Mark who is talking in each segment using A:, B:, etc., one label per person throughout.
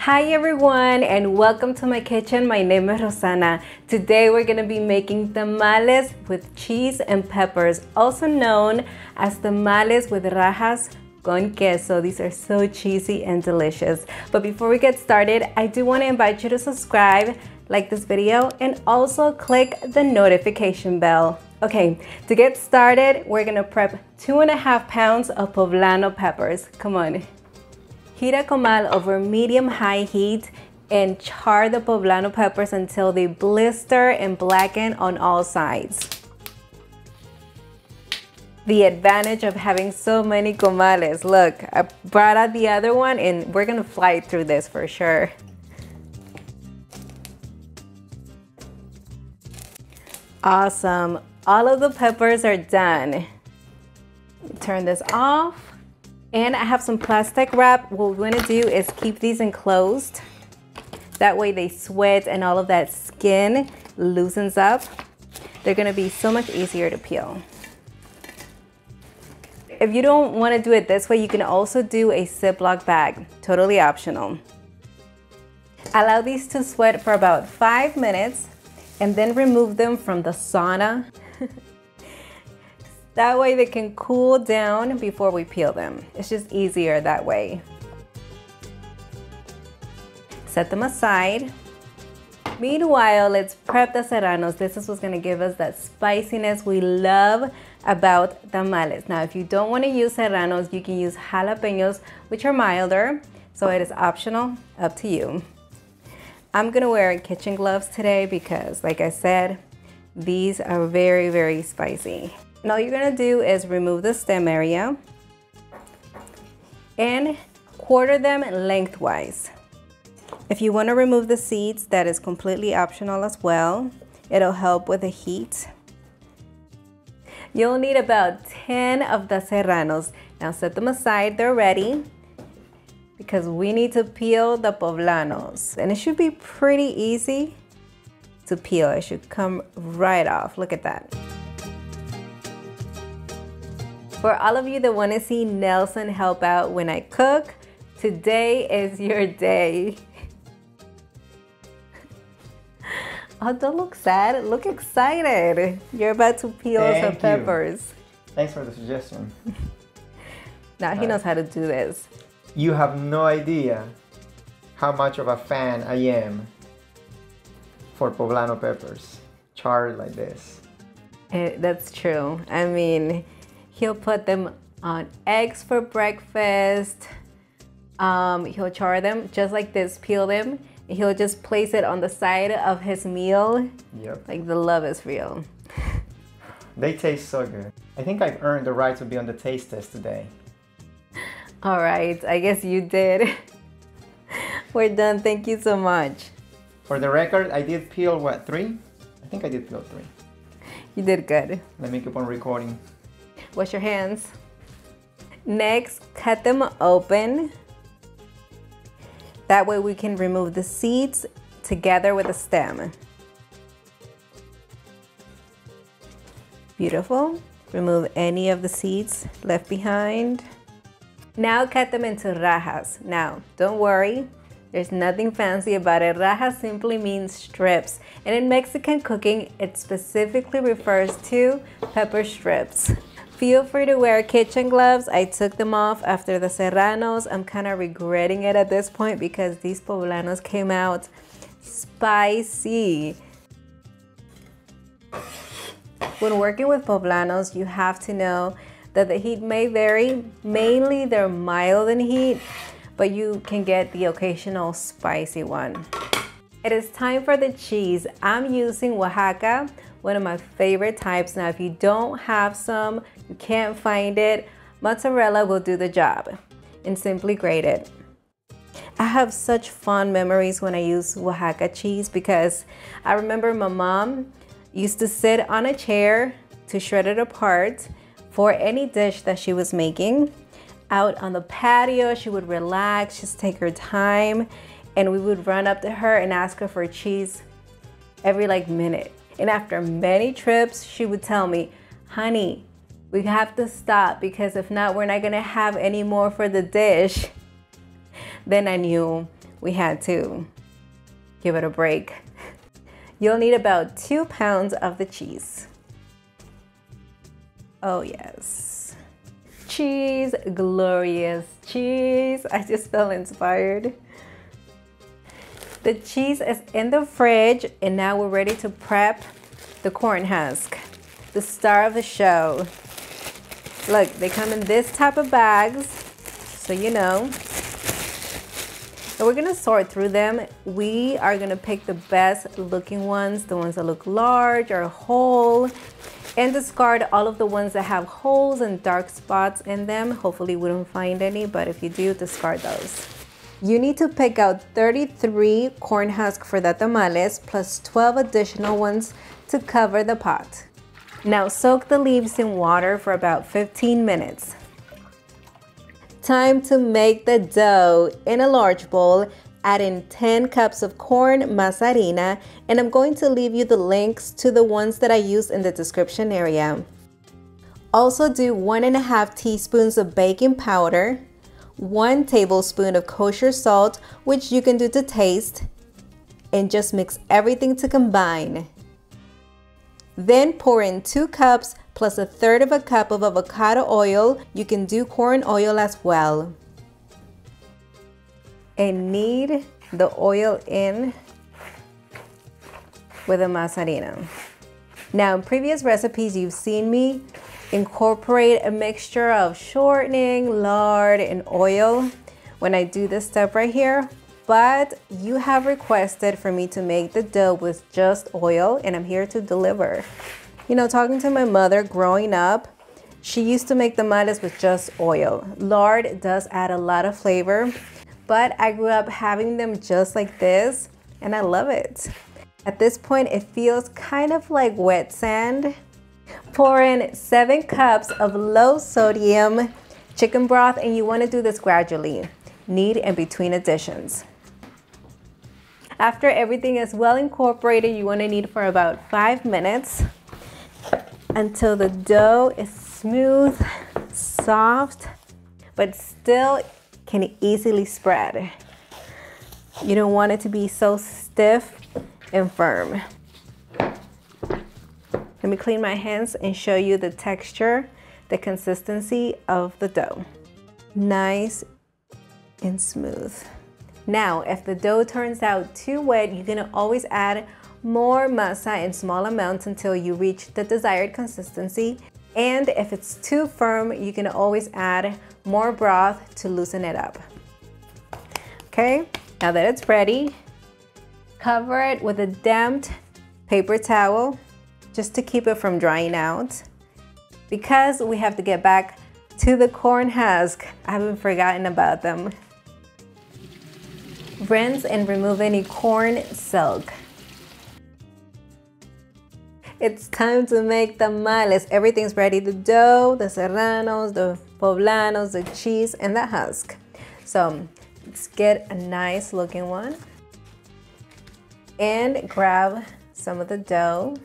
A: Hi everyone and welcome to my kitchen. My name is Rosana. Today we're going to be making tamales with cheese and peppers, also known as tamales with rajas con queso. These are so cheesy and delicious. But before we get started, I do want to invite you to subscribe, like this video, and also click the notification bell. Okay, to get started, we're going to prep 2.5 pounds of poblano peppers. Come on. Heat a comal over medium-high heat and char the poblano peppers until they blister and blacken on all sides. The advantage of having so many comales. Look, I brought out the other one and we're gonna fly through this for sure. Awesome, all of the peppers are done. Turn this off. And I have some plastic wrap. What we're gonna do is keep these enclosed. That way they sweat and all of that skin loosens up. They're gonna be so much easier to peel. If you don't wanna do it this way, you can also do a Ziploc bag, totally optional. Allow these to sweat for about 5 minutes and then remove them from the sauna. That way they can cool down before we peel them. It's just easier that way. Set them aside. Meanwhile, let's prep the serranos. This is what's gonna give us that spiciness we love about tamales. Now, if you don't wanna use serranos, you can use jalapenos, which are milder, so it is optional, up to you. I'm gonna wear kitchen gloves today because, like I said, these are very, very spicy. And all you're gonna do is remove the stem area and quarter them lengthwise. If you wanna remove the seeds, that is completely optional as well. It'll help with the heat. You'll need about 10 of the serranos. Now set them aside, they're ready, because we need to peel the poblanos. And it should be pretty easy to peel. It should come right off, look at that. For all of you that want to see Nelson help out when I cook, today is your day. Oh, don't look sad, look excited. You're about to peel some peppers.
B: Thanks for the suggestion.
A: Now he knows how to do this.
B: You have no idea how much of a fan I am for poblano peppers, charred like this.
A: That's true. I mean, he'll put them on eggs for breakfast. He'll char them just like this, peel them. And he'll just place it on the side of his meal.
B: Yep.
A: Like the love is real.
B: They taste so good. I think I've earned the right to be on the taste test today.
A: All right, I guess you did. We're done, thank you so much.
B: For the record, I did peel what, 3? I think I did peel 3.
A: You did good.
B: Let me keep on recording.
A: Wash your hands. Next, cut them open. That way we can remove the seeds together with the stem. Beautiful. Remove any of the seeds left behind. Now cut them into rajas. Now, don't worry. There's nothing fancy about it. Rajas simply means strips. And in Mexican cooking, it specifically refers to pepper strips. Feel free to wear kitchen gloves. I took them off after the serranos. I'm kind of regretting it at this point because these poblanos came out spicy. When working with poblanos, you have to know that the heat may vary. Mainly they're mild in heat, but you can get the occasional spicy one. It is time for the cheese. I'm using Oaxaca, one of my favorite types. Now, if you don't have some, you can't find it, mozzarella will do the job, and simply grate it. I have such fond memories when I use Oaxaca cheese because I remember my mom used to sit on a chair to shred it apart for any dish that she was making. Out on the patio, she would relax, just take her time, and we would run up to her and ask her for cheese every minute. And after many trips, she would tell me, honey, we have to stop because if not, we're not gonna have any more for the dish. Then I knew we had to give it a break. You'll need about 2 pounds of the cheese. Oh yes. Cheese, glorious cheese. I just felt inspired. The cheese is in the fridge and now we're ready to prep the corn husk, the star of the show. Look, they come in this type of bags, so you know. And we're gonna sort through them. We are gonna pick the best looking ones, the ones that look large or whole, and discard all of the ones that have holes and dark spots in them. Hopefully we don't find any, but if you do, discard those. You need to pick out 33 corn husks for the tamales plus 12 additional ones to cover the pot. Now soak the leaves in water for about 15 minutes. Time to make the dough. In a large bowl, add in 10 cups of corn, masa, harina, and I'm going to leave you the links to the ones that I used in the description area. Also do 1.5 teaspoons of baking powder, 1 tablespoon of kosher salt, which you can do to taste, and just mix everything to combine. Then pour in 2 cups plus 1/3 cup of avocado oil. You can do corn oil as well. And knead the oil in with the masa harina. Now in previous recipes you've seen me incorporate a mixture of shortening, lard, and oil when I do this step right here, but you have requested for me to make the dough with just oil, and I'm here to deliver. You know, talking to my mother growing up, she used to make tamales with just oil. Lard does add a lot of flavor, but I grew up having them just like this, and I love it. At this point, it feels kind of like wet sand. Pour in 7 cups of low sodium chicken broth, and you want to do this gradually. Knead in between additions. After everything is well incorporated, you want to knead for about 5 minutes until the dough is smooth, soft, but still can easily spread. You don't want it to be so stiff and firm. Let me clean my hands and show you the texture, the consistency of the dough. Nice and smooth. Now, if the dough turns out too wet, you're gonna always add more masa in small amounts until you reach the desired consistency. And if it's too firm, you can always add more broth to loosen it up. Okay, now that it's ready, cover it with a damp paper towel just to keep it from drying out. Because we have to get back to the corn husk, I haven't forgotten about them. Rinse and remove any corn silk. It's time to make tamales. Everything's ready, the dough, the serranos, the poblanos, the cheese, and the husk. So let's get a nice looking one. And grab some of the dough.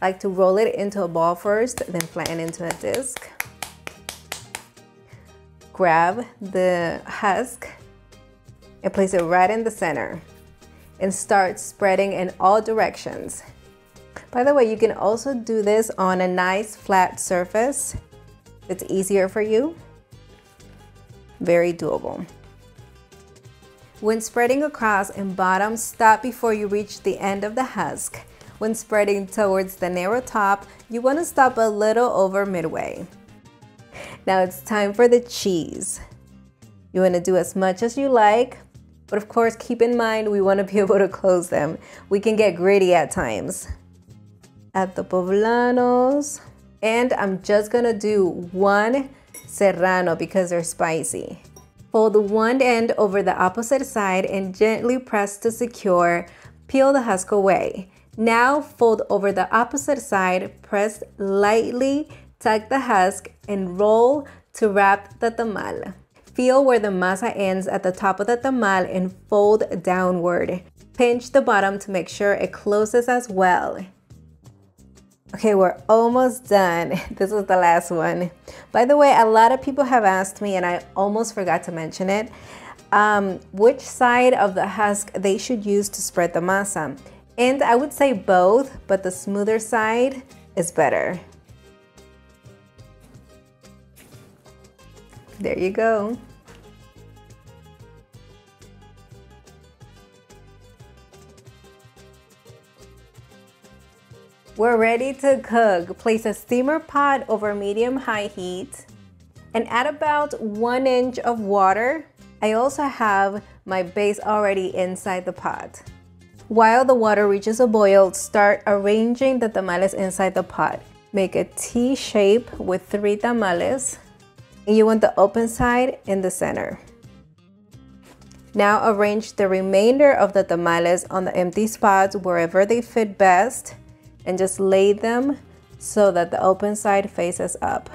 A: I like to roll it into a ball first, then flatten into a disc. Grab the husk and place it right in the center and start spreading in all directions. By the way, you can also do this on a nice flat surface. It's easier for you. Very doable. When spreading across and bottom, stop before you reach the end of the husk. When spreading towards the narrow top, you want to stop a little over midway. Now it's time for the cheese. You want to do as much as you like, but of course keep in mind we want to be able to close them. We can get greedy at times. Add the poblanos, and I'm just gonna do 1 serrano because they're spicy. Fold one end over the opposite side and gently press to secure. Peel the husk away. Now fold over the opposite side, press lightly, tuck the husk, and roll to wrap the tamal. Feel where the masa ends at the top of the tamal and fold downward. Pinch the bottom to make sure it closes as well. Okay, we're almost done. This is the last one. By the way, a lot of people have asked me, and I almost forgot to mention it, which side of the husk they should use to spread the masa. And I would say both, but the smoother side is better. There you go. We're ready to cook. Place a steamer pot over medium-high heat and add about 1 inch of water. I also have my base already inside the pot. While the water reaches a boil, start arranging the tamales inside the pot. Make a T shape with 3 tamales. And you want the open side in the center. Now arrange the remainder of the tamales on the empty spots wherever they fit best, and just lay them so that the open side faces up.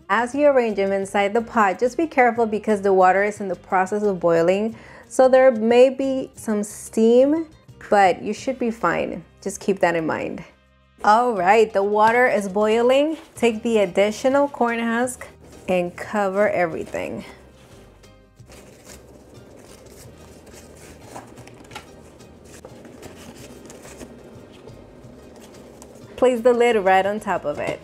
A: As you arrange them inside the pot, just be careful because the water is in the process of boiling, so there may be some steam, but you should be fine. Just keep that in mind. All right, the water is boiling. Take the additional corn husk and cover everything. Place the lid right on top of it.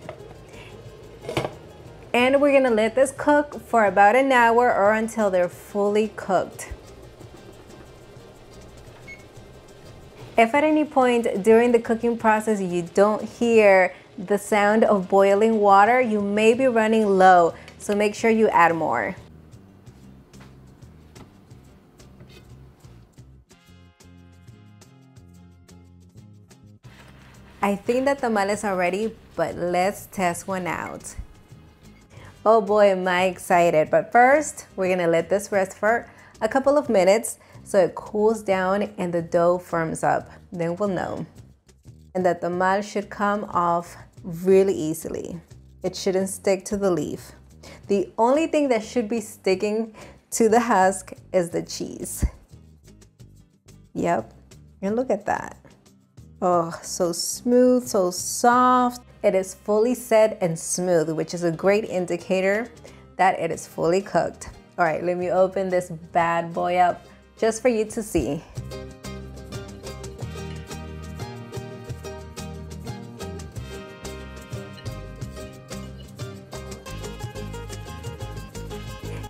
A: And we're gonna let this cook for about an hour or until they're fully cooked. If at any point during the cooking process you don't hear the sound of boiling water, you may be running low, so make sure you add more. I think the tamales are ready, but let's test one out. Oh boy, am I excited. But first, we're gonna let this rest for a couple of minutes so it cools down and the dough firms up. Then we'll know. And the tamal should come off really easily. It shouldn't stick to the leaf. The only thing that should be sticking to the husk is the cheese. Yep, and look at that. Oh, so smooth, so soft. It is fully set and smooth, which is a great indicator that it is fully cooked. All right, let me open this bad boy up just for you to see.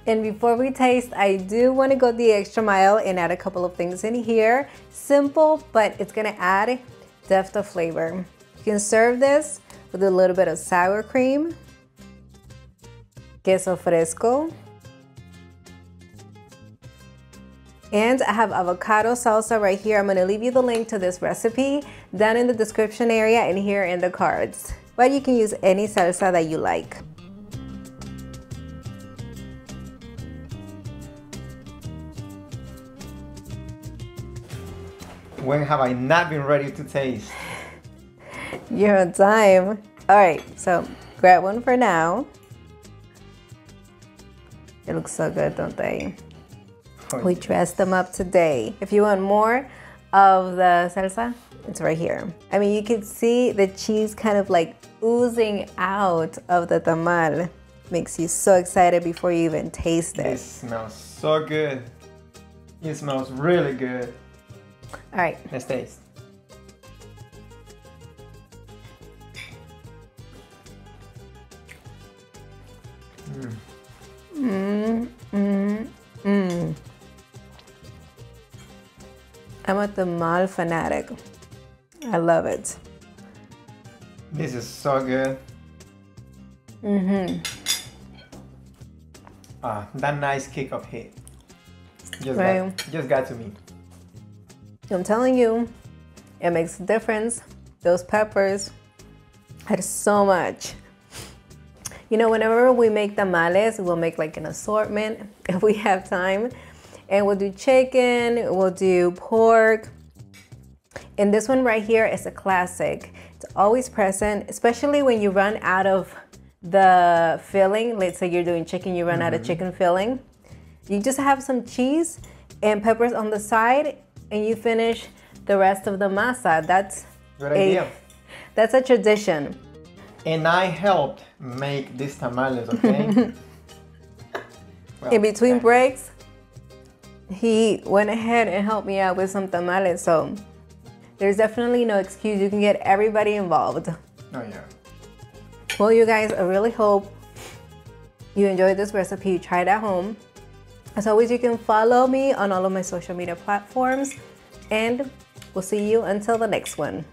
A: And before we taste, I do want to go the extra mile and add a couple of things in here. Simple, but it's gonna add depth of flavor. You can serve this with a little bit of sour cream, queso fresco, and I have avocado salsa right here. I'm gonna leave you the link to this recipe down in the description area and here in the cards. But you can use any salsa that you like.
B: When have I not been ready to taste?
A: You're on time. All right, so grab one for now. It looks so good, don't they? We dressed them up today. If you want more of the salsa, it's right here. I mean, you can see the cheese kind of like oozing out of the tamal. Makes you so excited before you even taste it.
B: It smells so good. It smells really good.
A: All right.
B: Let's taste.
A: I'm a tamal fanatic. I love it.
B: This is so good. That nice kick of heat. Just got to me.
A: I'm telling you, it makes a difference. Those peppers add so much. You know, whenever we make tamales, we'll make like an assortment if we have time. And we'll do chicken, we'll do pork. And this one right here is a classic. It's always present, especially when you run out of the filling. Let's say you're doing chicken, you run out of chicken filling. You just have some cheese and peppers on the side and you finish the rest of the masa. That's
B: Good idea.
A: That's a tradition.
B: And I helped make these tamales, okay? Well,
A: In between
B: thanks.
A: breaks, he went ahead and helped me out with some tamales, so there's definitely no excuse. You can get everybody involved.
B: Oh yeah.
A: Well, you guys, I really hope you enjoyed this recipe. Try it at home. As always, you can follow me on all of my social media platforms, and we'll see you until the next one.